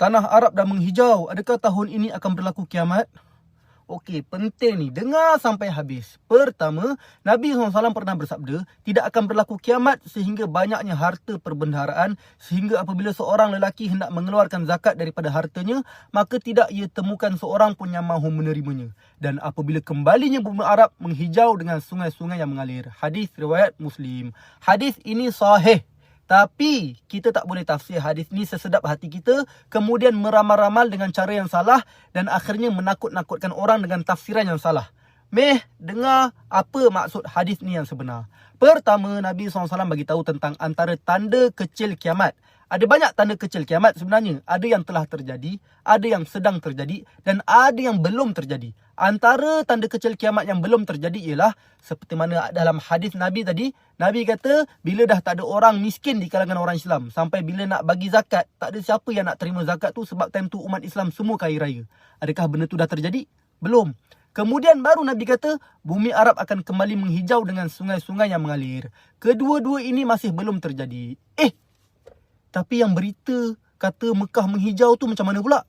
Tanah Arab dah menghijau. Adakah tahun ini akan berlaku kiamat? Okey, penting ni. Dengar sampai habis. Pertama, Nabi SAW pernah bersabda, tidak akan berlaku kiamat sehingga banyaknya harta perbendaharaan, sehingga apabila seorang lelaki hendak mengeluarkan zakat daripada hartanya, maka tidak ia temukan seorang pun yang mahu menerimanya. Dan apabila kembalinya bumi Arab menghijau dengan sungai-sungai yang mengalir. Hadis riwayat Muslim. Hadis ini sahih. Tapi kita tak boleh tafsir hadis ni sesedap hati kita, kemudian meramal-ramal dengan cara yang salah dan akhirnya menakut-nakutkan orang dengan tafsiran yang salah. Dengar apa maksud hadis ni yang sebenar. Pertama, Nabi SAW bagi tahu tentang antara tanda kecil kiamat. Ada banyak tanda kecil kiamat sebenarnya. Ada yang telah terjadi, ada yang sedang terjadi dan ada yang belum terjadi. Antara tanda kecil kiamat yang belum terjadi ialah seperti mana dalam hadis Nabi tadi, Nabi kata bila dah tak ada orang miskin di kalangan orang Islam, sampai bila nak bagi zakat, tak ada siapa yang nak terima zakat tu sebab time tu umat Islam semua kaya raya. Adakah benda tu dah terjadi? Belum. Kemudian baru Nabi kata bumi Arab akan kembali menghijau dengan sungai-sungai yang mengalir. Kedua-dua ini masih belum terjadi. Tapi yang berita kata Mekah menghijau tu macam mana pula?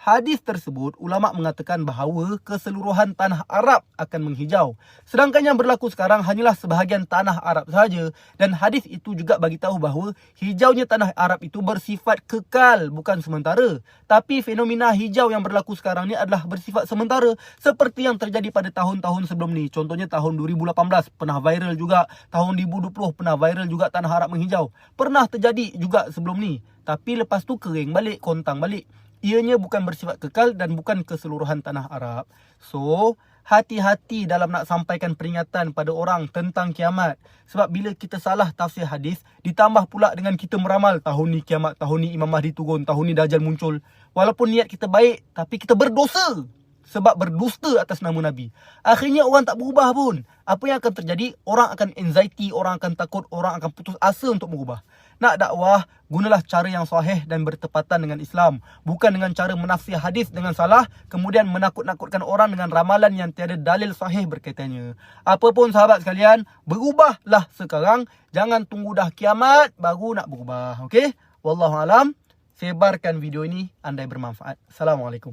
Hadis tersebut, ulama mengatakan bahawa keseluruhan tanah Arab akan menghijau. Sedangkan yang berlaku sekarang hanyalah sebahagian tanah Arab sahaja. Dan hadis itu juga bagi tahu bahawa hijaunya tanah Arab itu bersifat kekal, bukan sementara. Tapi fenomena hijau yang berlaku sekarang ni adalah bersifat sementara. Seperti yang terjadi pada tahun-tahun sebelum ni. Contohnya tahun 2018 pernah viral juga. Tahun 2020 pernah viral juga tanah Arab menghijau. Pernah terjadi juga sebelum ni. Tapi lepas tu kering balik, kontang balik. Ianya bukan bersifat kekal dan bukan keseluruhan tanah Arab. So, hati-hati dalam nak sampaikan peringatan pada orang tentang kiamat. Sebab bila kita salah tafsir hadis, ditambah pula dengan kita meramal tahun ni kiamat, tahun ni Imam Mahdi turun, tahun ni Dajjal muncul. Walaupun niat kita baik, tapi kita berdosa. Sebab berdusta atas nama Nabi. Akhirnya orang tak berubah pun. Apa yang akan terjadi? Orang akan anxiety, orang akan takut, orang akan putus asa untuk berubah. Nak dakwah, gunalah cara yang sahih dan bertepatan dengan Islam. Bukan dengan cara menafsir hadis dengan salah, kemudian menakut-nakutkan orang dengan ramalan yang tiada dalil sahih berkaitannya. Apapun sahabat sekalian, berubahlah sekarang. Jangan tunggu dah kiamat, baru nak berubah. Okey? Wallahualam. Sebarkan video ini andai bermanfaat. Assalamualaikum.